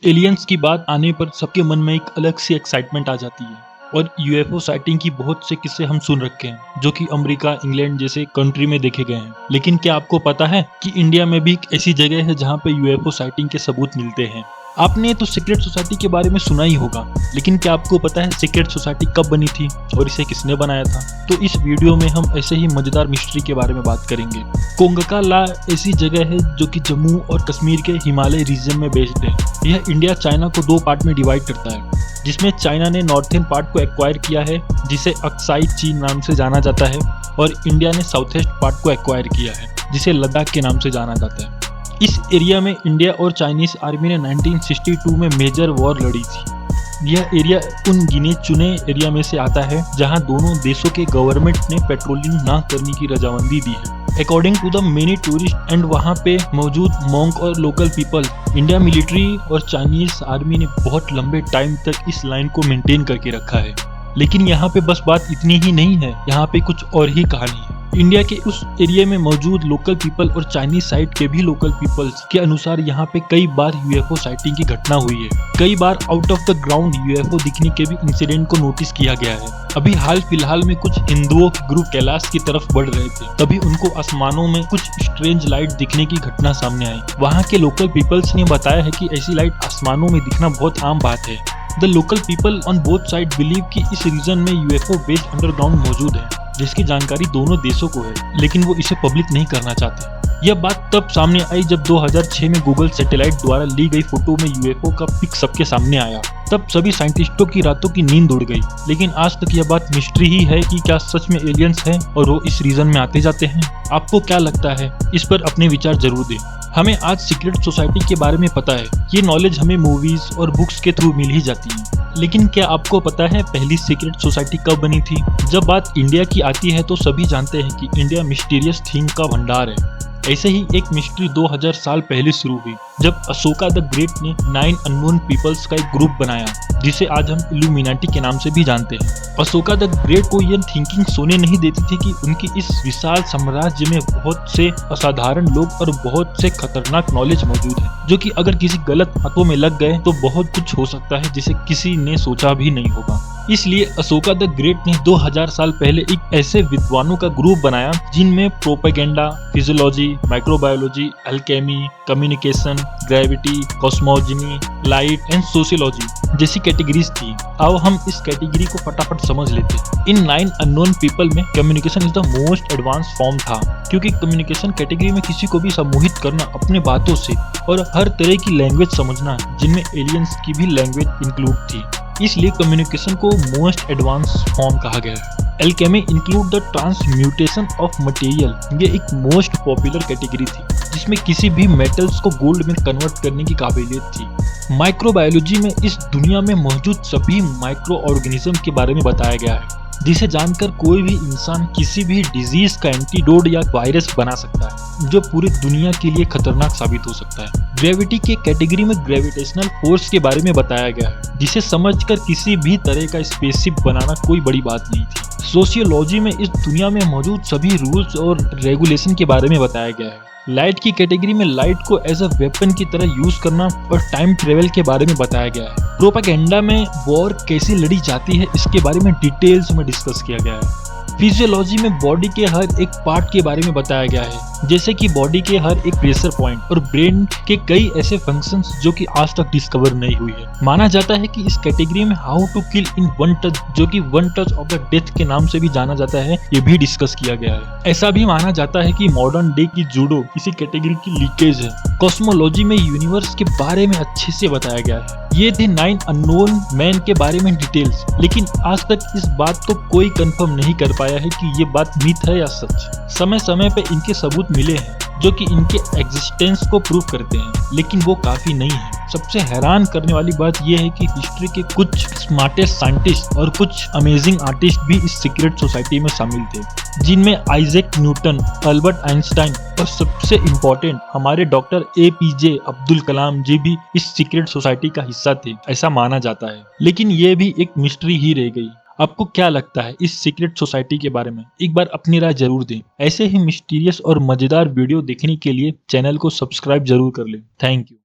Aliens की बात आने पर सबके मन में एक अलग सी एक्साइटमेंट आ जाती है और यूएफओ साइटिंग की बहुत से किस्से हम सुन रखे हैं जो कि अमेरिका, इंग्लैंड जैसे कंट्री में देखे गए हैं। लेकिन क्या आपको पता है कि इंडिया में भी एक ऐसी जगह है जहां पे यूएफओ साइटिंग के सबूत मिलते हैं। आपने तो सीक्रेट सोसाइटी के बारे में सुना ही होगा, लेकिन क्या आपको पता है सीक्रेट सोसाइटी कब बनी थी और इसे किसने बनाया था? तो इस वीडियो में हम ऐसे ही मजेदार मिस्ट्री के बारे में बात करेंगे। कोंगका ला ऐसी जगह है जो कि जम्मू और कश्मीर के हिमालय रीजन में बेस्ड है। यह इंडिया चाइना को दो पार्ट में डिवाइड करता है, जिसमें चाइना ने नॉर्थर्न पार्ट को एक्वायर किया है जिसे अक्साई चीन नाम से जाना जाता है, और इंडिया ने साउथ ईस्ट पार्ट को एक्वायर किया है जिसे लद्दाख के नाम से जाना जाता है। इस एरिया में इंडिया और चाइनीज आर्मी ने 1962 में मेजर वॉर लड़ी थी। यह एरिया उन गिने चुने एरिया में से आता है जहां दोनों देशों के गवर्नमेंट ने पेट्रोलिंग ना करने की रजामंदी दी है। According to the many tourist and वहां पे मौजूद मोंक और लोकल पीपल, इंडिया मिलिट्री और चाइनीज आर्मी ने बहुत लंबे टाइम तक इस लाइन को मेंटेन करके रखा है। लेकिन यहाँ पे बस बात इतनी ही नहीं है, यहाँ पे कुछ और ही कहानी है। इंडिया के उस एरिया में मौजूद लोकल पीपल और चाइनीज साइड के भी लोकल पीपल्स के अनुसार यहाँ पे कई बार यूएफओ साइटिंग की घटना हुई है। कई बार out of the ground UFO दिखने के भी इंसिडेंट को नोटिस किया गया है। अभी हाल फिलहाल में कुछ हिंदुओं के ग्रुप कैलाश की तरफ बढ़ रहे थे, तभी उनको आसमानों में कुछ स्ट्रेंज लाइट दिखने की घटना सामने आई। वहाँ के लोकल पीपल्स ने बताया है कि ऐसी लाइट आसमानों में दिखना बहुत आम बात है। The local people on both side believe कि इस रीजन में यूएफओ बेस्ड अंडरग्राउंड मौजूद है, जिसकी जानकारी दोनों देशों को है, लेकिन वो इसे पब्लिक नहीं करना चाहते। यह बात तब सामने आई जब 2006 में गूगल सैटेलाइट द्वारा ली गई फोटो में यूएफओ का पिक सबके सामने आया। तब सभी साइंटिस्टों की रातों की नींद उड़ गई। लेकिन आज तक यह बात मिस्ट्री ही है कि क्या सच में एलियंस हैं और वो इस रीजन में आते जाते हैं। आपको क्या लगता है? इस पर अपने विचार जरूर दें। हमें आज सीक्रेट सोसाइटी के बारे में पता है, ये नॉलेज हमें मूवीज और बुक्स के थ्रू मिल ही जाती है। लेकिन क्या आपको पता है पहली सीक्रेट सोसाइटी कब बनी थी? जब बात इंडिया की आती है तो सभी जानते हैं कि इंडिया मिस्टीरियस थिंग का भंडार है। ऐसे ही एक मिस्ट्री 2000 साल पहले शुरू हुई जब अशोका द ग्रेट ने 9 अननोन पीपल्स का एक ग्रुप बनाया, जिसे आज हम इल्यूमिनाटी के नाम से भी जानते हैं। अशोका द ग्रेट को यह थिंकिंग सोने नहीं देती थी कि उनकी इस विशाल साम्राज्य में बहुत से असाधारण लोग और बहुत से खतरनाक नॉलेज मौजूद है, जो कि अगर किसी गलत हाथों में लग गए तो बहुत कुछ हो सकता है जिसे किसी ने सोचा भी नहीं होगा। इसलिए अशोका द ग्रेट ने 2000 साल पहले एक ऐसे विद्वानों का ग्रुप बनाया जिनमें propaganda, physiology, microbiology, Alchemy, communication, gravity, cosmology, light and sociology जैसी कैटेगरीज थी। आओ हम इस कैटेगरी को फटाफट समझ लेते हैं। इन 9 अननोन पीपल में communication is the most advance form था, क्योंकि कम्युनिकेशन कैटेगरी में किसी को भी सम्मोहित करना अपने बातों से और हर तरह की लैंग्वेज समझना, जिनमें एलियंस की भी लैंग्वेज इंक्लूड थी, इसलिए कम्युनिकेशन को मोस्ट एडवांस फॉर्म कहा गया है। Alchemy include the transmutation of material. ये एक मोस्ट पॉपुलर कैटेगरी थी जिसमें किसी भी मेटल्स को गोल्ड में कन्वर्ट करने की काबिलियत थी। माइक्रोबायोलॉजी में इस दुनिया में मौजूद सभी माइक्रो ऑर्गेनिज्म के बारे में बताया गया है, जिसे जानकर कोई भी इंसान किसी भी डिजीज का एंटीडोट या वायरस बना सकता है जो पूरी दुनिया के लिए खतरनाक साबित हो सकता है। ग्रेविटी के कैटेगरी में ग्रेविटेशनल फोर्स के बारे में बताया गया है, जिसे समझकर किसी भी तरह का स्पेसशिप बनाना कोई बड़ी बात नहीं थी। सोशियोलॉजी में इस दुनिया में मौजूद सभी रूल्स और रेगुलेशन के बारे में बताया गया है। लाइट की कैटेगरी में लाइट को एज अ वेपन की तरह यूज करना और टाइम ट्रेवल के बारे में बताया गया है। प्रोपेगेंडा में वॉर कैसे लड़ी जाती है इसके बारे में डिटेल्स में डिस्कस किया गया है। फिजियोलॉजी में बॉडी के हर एक पार्ट के बारे में बताया गया है, जैसे कि बॉडी के हर एक प्रेशर पॉइंट और ब्रेन के कई ऐसे फंक्शंस जो कि आज तक डिस्कवर नहीं हुई है। माना जाता है कि इस कैटेगरी में how to kill in one touch, जो कि one touch of the death के नाम से भी जाना जाता है, ये भी डिस्कस किया गया है। ऐसा भी माना जाता है कि मॉडर्न डे की जूडो इसी कैटेगरी की लीकेज है। कॉस्मोलॉजी में यूनिवर्स के बारे में अच्छे से बताया गया है। ये थे 9 अननोन मैन के बारे में डिटेल्स, लेकिन आज तक इस बात को कोई कंफर्म नहीं कर पाया है कि ये बात मिथ है या सच। समय समय पे इनके सबूत मिले हैं जो कि इनके एग्जिस्टेंस को प्रूव करते हैं, लेकिन वो काफी नहीं है। सबसे हैरान करने वाली बात यह है कि हिस्ट्री के कुछ स्मार्टेस्ट साइंटिस्ट और कुछ अमेजिंग आर्टिस्ट भी इस सीक्रेट सोसाइटी में शामिल थे, जिनमें आइजैक न्यूटन, अल्बर्ट आइंस्टाइन और सबसे इम्पोर्टेंट हमारे डॉक्टर APJ अब्दुल कलाम जी भी इस सीक्रेट सोसाइटी का हिस्सा थे, ऐसा माना जाता है। लेकिन ये भी एक मिस्ट्री ही रह गई। आपको क्या लगता है इस सीक्रेट सोसाइटी के बारे में? एक बार अपनी राय जरूर दें। ऐसे ही मिस्टीरियस और मजेदार वीडियो देखने के लिए चैनल को सब्सक्राइब जरूर कर लें। Thank you.